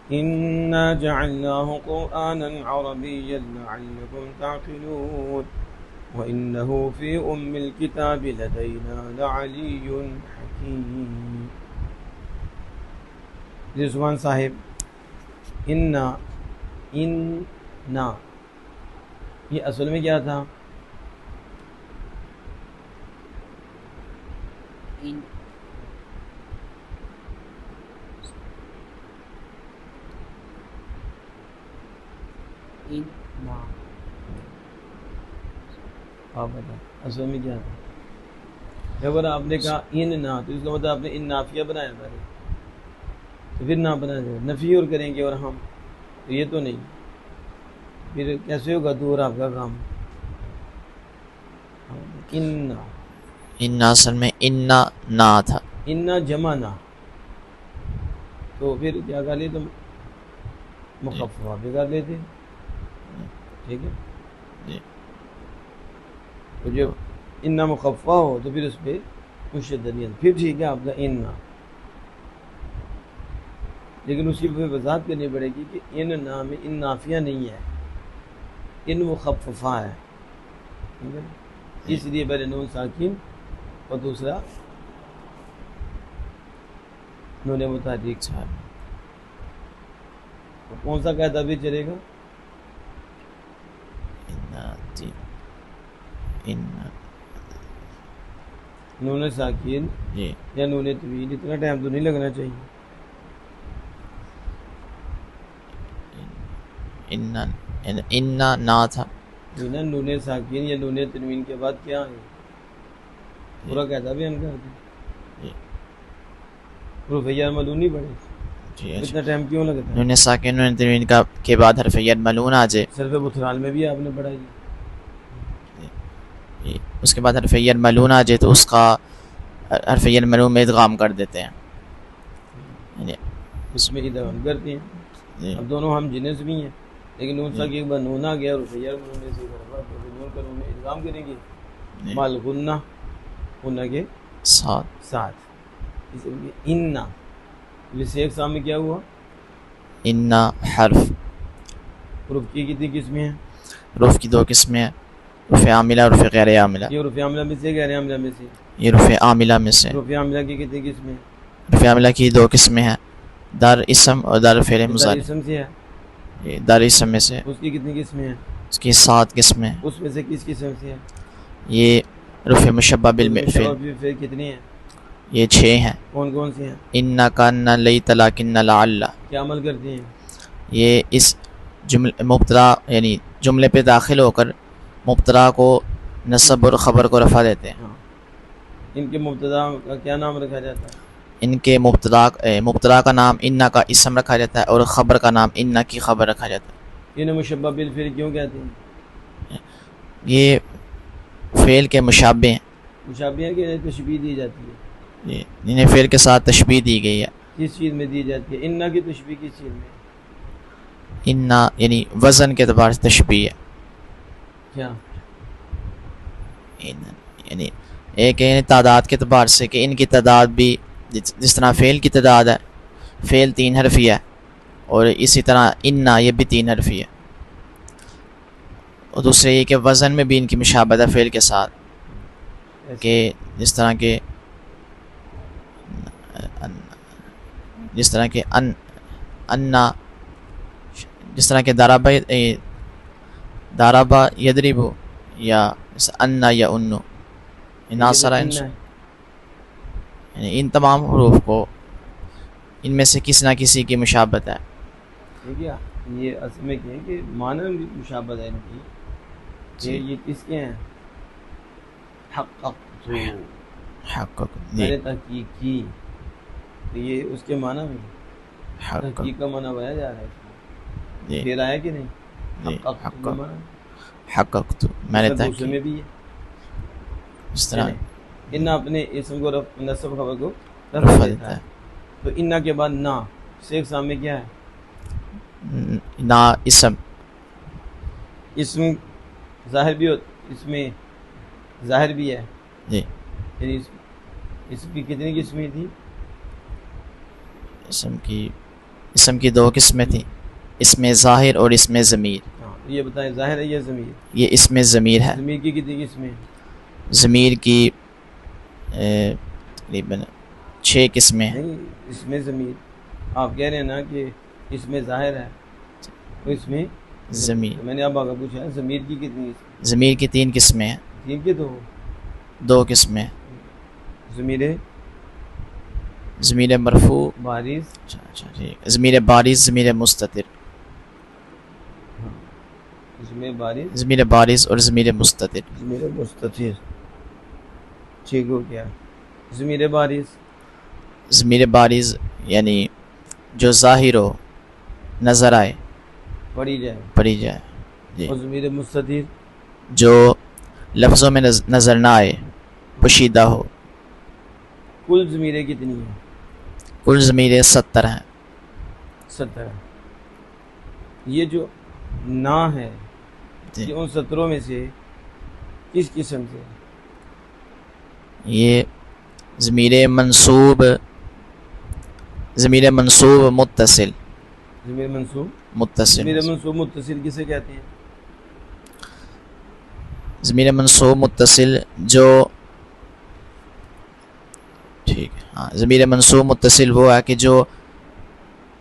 إنا جعلناه قرآنا عربيا لعلكم تعقلون وإنه في أم الكتاب لدينا لعلي حكيم. رضوان صاحب انا یہ اصل میں کیا تھا؟ آپ بتا اصل میں کیا تھا؟ اگر آپ نے کہا ان نا تو اس کا مطلب آپ نے ان نافیہ بنایا پہلے، تو پھر نہ بنا جائے نفی اور کریں گے اور ہم تو یہ تو نہیں، پھر کیسے ہوگا دور آپ کا کام؟ ان اصل میں انا نا تھا، انا جمع نہ، تو پھر کیا کر لیتے؟ مخففہ بھی کر لیتے، ٹھیک ہے؟ تو جب انا مخففہ ہو تو پھر اس پہ مشدد نہیں، پھر ٹھیک ہے آپ کا انا، لیکن اس کی وضاحت کرنی پڑے گی کہ ان نا میں ان نافیہ نہیں ہے، ان مخففہ ہے، ٹھیک ہے؟ اس لیے پہلے نون ساکن اور دوسرا نون متحرک ہے. کون سا قاعدہ بھی چلے گا؟ نون ساکن یا نون طویل، اتنا ٹائم تو نہیں لگنا چاہیے. انا نا تھا، نون ساکن یا نون تنوین کے بعد کیا ہے؟ پورا قاعدہ بیان کر دیں. حروف جر ملون نہیں پڑے، اتنا ٹائم کیوں لگتا ہے؟ نون ساکن نون تنوین کا کے بعد حرف ید ملون آ جائے، صرف بطرال میں بھی آپ نے پڑھا ہے، اس کے بعد حرف ید ملون آ جائے تو اس کا حرف ید ملون میں ادغام کر دیتے ہیں، اس میں ادغام کرتے ہیں. اب دونوں ہم جنس بھی ہیں، لیکن نون ساکن کے بعد نون آ گیا اور ید ملون سے نون کا نون ادغام کریں گے مال غنہ، غنہ کے ساتھ. اس لیے انا جیسے ایک سامنے کیا ہوا؟ انا حرف. حروف کی کتنی قسمیں ہیں؟ حروف کی دو قسمیں ہیں، حروف عاملہ اور حروف غیر عاملہ. یہ حروف عاملہ میں سے غیر عاملہ میں سے؟ یہ حروف عاملہ میں سے. حروف عاملہ کی کتنی قسمیں ہیں؟ حروف عاملہ کی دو قسمیں ہیں، دار اسم اور دار فعل مضارع. دار اسم سے ہے، دار اسم میں سے اس کی کتنی قسمیں ہیں؟ اس کی 7 قسمیں. اس میں سے کس قسم سے ہے؟ یہ حروف مشبہ بالفعل کتنی ہیں؟ یہ 6 ہیں. کون کون سی ہیں؟ انا کانا لیت لکن لعل. کیا عمل کرتی ہیں؟ یہ اس مبتدا یعنی جملے پہ داخل ہو کر مبتدا کو نصب اور خبر کو رفع دیتے ہیں. ان کے مبتدا کا کیا نام رکھا جاتا ہے؟ ان کے مبتدا کا نام انا کا اسم رکھا جاتا ہے اور خبر کا نام انا کی خبر رکھا جاتا ہے. انہیں مشبہ بالفعل کیوں کہتے ہیں؟ یہ فعل کے مشابہ ہیں، مشابہ ہیں کہ تشبیہ دی جاتی ہے؟ انہیں فعل کے ساتھ تشبیہ دی گئی ہے. کس چیز میں دی جاتی ہے؟ انا کی تشبیہ کس چیز میں؟ انا یعنی وزن کے اعتبار سے تشبیہ ہے. کیا یعنی ایک ہے تعداد کے اعتبار سے کہ ان کی تعداد بھی جس طرح فعل کی تعداد ہے، فعل 3 حرفی ہے، اور اسی طرح انا یہ بھی 3 حرفی ہے. اور دوسرے یہ کہ وزن میں بھی ان کی مشابہت ہے فعل کے ساتھ، کہ جس طرح کہ انا جس طرح کہ دارابا یدربو یا انا یا انو ناصرہ، یعنی ان تمام حروف کو ان میں سے کسی نہ کسی کی مشابہت ہے. ٹھیک ہے، یہ اصل میں کیا ہے کہ معنی بھی مشابہت ہے ان کی، کہ یہ کس کے ہیں؟ حق میں نے تحقیق کی، تو یہ اس کے معنی میں تحقیق کا معنی بنایا جا رہا ہے. پھر آیا کہ نہیں؟ حققت میں نے تحقیق میں بھی ہے اس طرح انا اپنے اسم کو نصب خبر کو رفع دیتا ہے. تو انا کے بعد نا سے ایک سامنے کیا ہے؟ نا اسم ظاہر بھی اس میں ظاہر بھی ہے جی. یعنی اس کی کتنی قسمیں تھی؟ اسم کی اسم کی دو قسمیں تھیں، اسم ظاہر اور اسم ضمیر. ہاں یہ بتائیں ظاہر ہے یا ضمیر؟ یہ اسم ضمیر ہے. ضمیر کی کتنی قسمیں؟ ضمیر کی تقریباً 6 قسمیں ہیں. نہیں اسم ضمیر آپ کہہ رہے ہیں نا کہ اسم ظاہر ہے تو اس میں ضمیر، میں نے اب آگے پوچھا ہے ضمیر کی کتنی قسمیں؟ ضمیر کی 3 قسمیں ہیں. تین کے 2 قسمیں، ضمیر ضمیر مرفوع. بارز، اچھا ٹھیک. ضمیر بارز، ضمیر مستتر. ضمیر بارز، ضمیر بارز اور ضمیر مستتر. ضمیر مستتر. ٹھیک ہو گیا. ضمیر بارز، ضمیر بارز یعنی جو ظاہر ہو، نظر آئے، پڑھی جائے. پڑھی جائے. جی. اور ضمیر مستتر جو لفظوں میں نظر نہ آئے، پوشیدہ ہو. کل ضمیریں کتنی ہیں؟ کل ضمیریں 70 ہیں. 70. یہ جو نا ہے جی. یہ ان 17 میں سے کس قسم سے؟ یہ ضمیر منصوب، ضمیر منصوب متصل. ضمیر منصوب متصل. ضمیر منصوب متصل کسے کہتے ہیں؟ ضمیر منصوب متصل جو ٹھیک ہے. ہاں ضمیر منصوب متصل وہ ہے کہ جو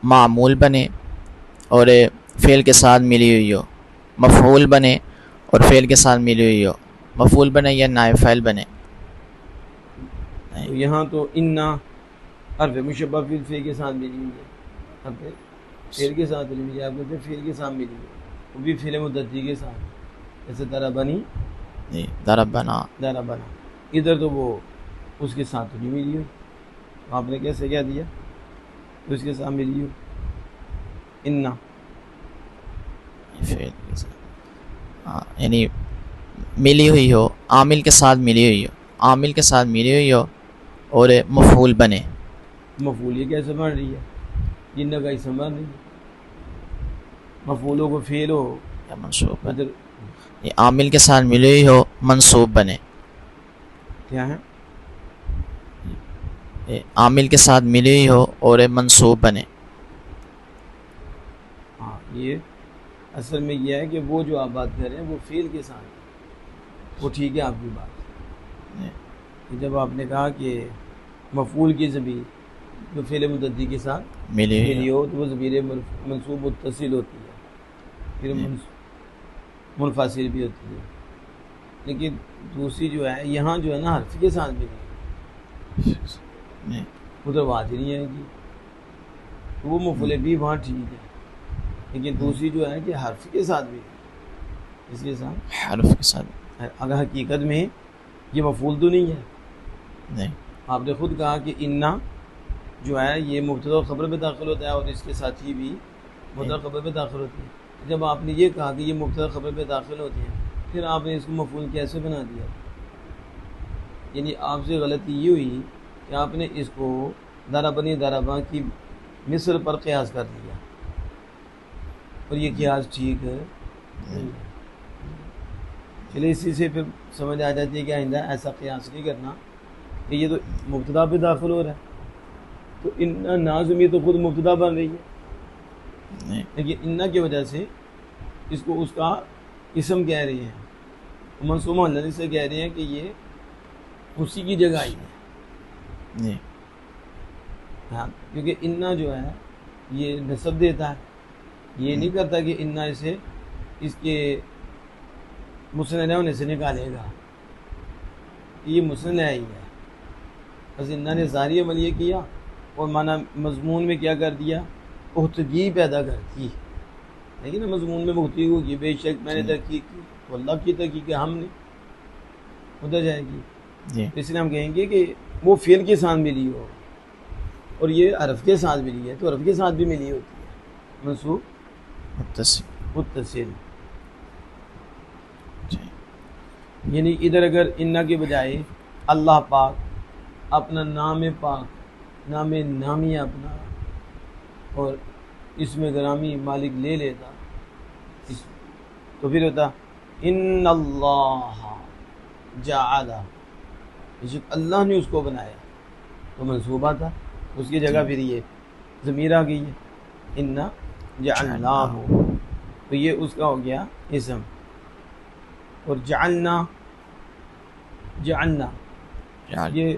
معمول بنے اور فعل کے ساتھ ملی ہوئی ہو، مفعول بنے اور فعل کے ساتھ ملی ہوئی ہو، مفعول بنے یا نائب فاعل بنے. تو یہاں تو انا حرف مشبہ فعل کے ساتھ ملی ہوئی ہے، حرف فعل کے ساتھ ملی ہوئی ہے. آپ کہتے ہیں فعل کے ساتھ ملی ہوئی ہے، وہ بھی فعل متعدی کے ساتھ، جیسے ضربنی، ضربنا. ضربنا. ادھر تو وہ اس کے ساتھ تو نہیں ملی ہوئی. آپ نے کیسے کیا دیا اس کے ساتھ ملی ہوئی؟ انا فعل کے ساتھ یعنی ملی ہوئی ہو، عامل کے ساتھ ملی ہوئی ہو، عامل کے ساتھ ملی ہوئی ہو اور مفعول بنے. مفعول یہ کیسے بن رہی ہے؟ جن کا اسم بن رہی ہے. مفعولوں کو فعل ہو یا منصوب بنے. ادھر یہ عامل کے ساتھ ملی ہوئی ہو، منصوب بنے. کیا ہے؟ عامل کے ساتھ ملی ہوئی ہو اور منصوب بنے. ہاں یہ اصل میں یہ ہے کہ وہ جو آپ بات کر رہے ہیں وہ فعل کے ساتھ، وہ ٹھیک ہے آپ کی بات. کہ جب آپ نے کہا کہ مفعول کی ضمیر جو فعل متعدی کے ساتھ ملی ملی ہو تو وہ ضمیر منصوب متصل ہوتی ہے، پھر منفصل بھی ہوتی ہے. لیکن دوسری جو ہے یہاں جو ہے نا حرف کے ساتھ ملی ادھر بات ہی نہیں آئے گی، تو وہ مفعول بھی وہاں ٹھیک ہے. لیکن دوسری جو ہے کہ حرف کے ساتھ بھی، اس کے ساتھ حرف کے ساتھ. اگر حقیقت میں یہ مفعول تو نہیں ہے. نہیں. آپ نے خود کہا کہ انا جو ہے یہ مبتدا و خبر میں داخل ہوتا ہے اور اس کے ساتھ ہی بھی مبتدا خبر میں داخل ہوتی ہے. جب آپ نے یہ کہا کہ یہ مبتدا خبر میں داخل ہوتی ہے پھر آپ نے اس کو مفعول کیسے بنا دیا؟ یعنی آپ سے غلطی یہ ہوئی کہ آپ نے اس کو ضربنی ضربا کی مثل پر قیاس کر دیا اور یہ قیاس ٹھیک ہے. چلے اسی سے پھر سمجھ آ جاتی ہے کہ آئندہ ایسا قیاس نہیں کرنا کہ یہ تو مبتدا پہ داخل ہو رہا ہے تو ان نازمی تو خود مبتدا بن رہی ہے، لیکن انا کی وجہ سے اس کو اس کا اسم کہہ رہے ہیں، منصوبہ اللہ سے کہہ رہے ہیں کہ یہ اسی کی جگہ آئی ہے. ہاں کیونکہ انا جو ہے یہ نسب دیتا ہے، یہ نہیں کرتا کہ انا اسے اس کے مسند ہونے سے نکالے گا. یہ مسند ہی ہے، بس انا نے ظاہری عمل یہ کیا اور مانا مضمون میں کیا کر دیا، احتجی پیدا کر دی. لیکن مضمون میں مختلف ہوگی، بے شک میں نے تحقیق کی تو اللہ کی تحقیق ہم نے ادھر جائے گی. اس لیے ہم کہیں گے کہ وہ فعل کے ساتھ ملی ہو اور یہ حرف کے ساتھ ملی ہے تو حرف کے ساتھ بھی ملی ہوتی ہے، منصوب متصل. یعنی ادھر اگر انا کے بجائے اللہ پاک اپنا نام پاک، نام نامی اپنا اور اس میں گرامی مالک لے لیتا تو پھر ہوتا ان اللہ جعل، اللہ نے اس کو بنایا تو منصوبہ تھا، اس کی جگہ پھر یہ ضمیر آ گئی ہے. انا جعلناہ، تو یہ اس کا ہو گیا اسم. اور جعلنا یہ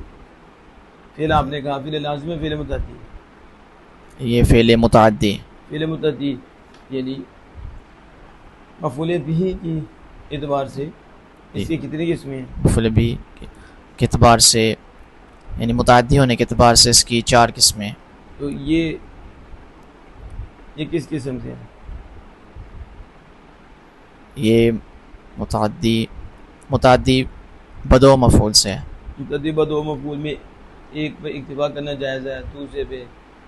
فعل آپ نے کہا فعل لازم ہے فعل متعدی؟ یہ فعل متعدی. فعل متعدی یعنی مفعول بھی کی اعتبار سے اس کی کتنی قسمیں ہیں؟ مفعول بھی کے اعتبار سے یعنی متعدی ہونے کے اعتبار سے اس کی 4 قسمیں. تو یہ کس قسم سے ہے؟ یہ متعدی بدو مفعول سے ہے. متعدی بدو مفعول میں ایک پہ اکتفا کرنا جائز ہے، دوسرے پہ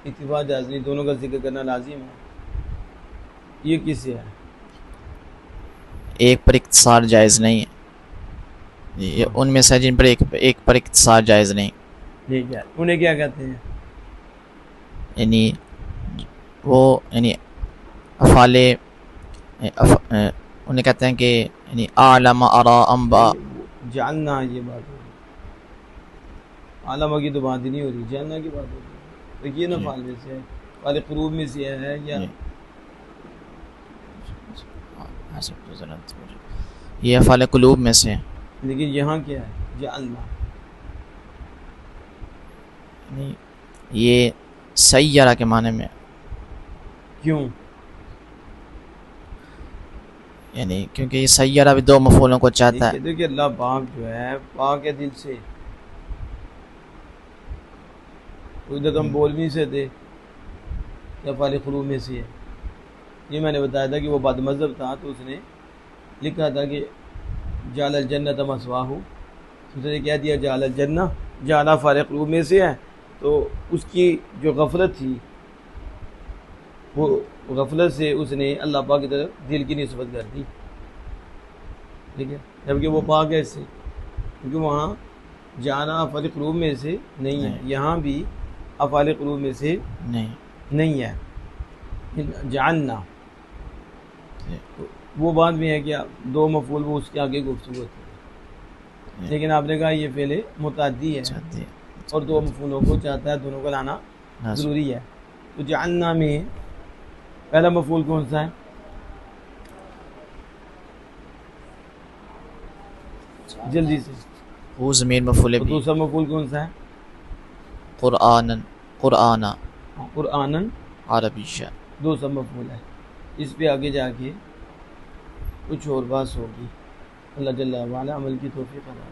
اکتفا جائز نہیں، دونوں کا ذکر کرنا لازم ہے. یہ کس سے ہے؟ ایک پر اختصار جائز نہیں ہے. یہ ان میں سے جن پر ایک پر اختصار جائز نہیں. ٹھیک ہے، انہیں کیا کہتے ہیں؟ یعنی وہ یعنی افعال انہیں کہتے ہیں کہ یعنی اعلم ارا انبا. جاننا یہ بات ہو رہی، عالمہ کی تو بات ہی نہیں ہو رہی، جاننا کی بات ہو رہی. دیکھیے نا فعال میں سے ہے، فعال قروب میں سے ہے یا یہ افعال قلوب میں سے. لیکن یہاں کیا ہے؟ جعلنا. یہ سیارہ کے معنی میں. کیوں؟ یعنی کیونکہ یہ سیارہ بھی 2 مفعولوں کو چاہتا ہے. دیکھیے اللہ پاک جو ہے پاک ہے دل سے، کوئی تو ہم بول بھی نہیں سکتے یا فعال قلوب میں سے ہے. یہ میں نے بتایا تھا کہ وہ بد مذہب تھا تو اس نے لکھا تھا کہ جعل الجنۃ مثواہ، اس نے کیا دیا جعل الجنہ، جعل فعال قلوب میں سے ہے. تو اس کی جو غفلت تھی وہ غفلت سے اس نے اللہ پاک کی طرف دل کی نسبت کر دی. ٹھیک ہے، جبکہ وہ پاک ہے اس سے، کیونکہ وہاں جعل افعال قلوب میں سے نہیں ہے، یہاں بھی افعال قلوب میں سے نہیں ہے. جعلنا وہ بات بھی ہے کہ 2 مفعول وہ اس کے آگے گفتگو ہوتی ہے، لیکن آپ نے کہا یہ فعل متعدی ہے اور 2 مفعولوں کو چاہتا ہے، دونوں کو لانا ضروری ہے. تو جعلنا میں پہلا مفعول کون سا ہے؟ جلدی سے. وہ ضمیر مفعول بھی. دوسرا مفعول کون سا ہے؟ قرآنا قرآناً عربیہ. دوسرا مفعول ہے. اس پہ آگے جا کے کچھ اور بات ہوگی. اللہ جل وعلا عمل کی توفیق عطا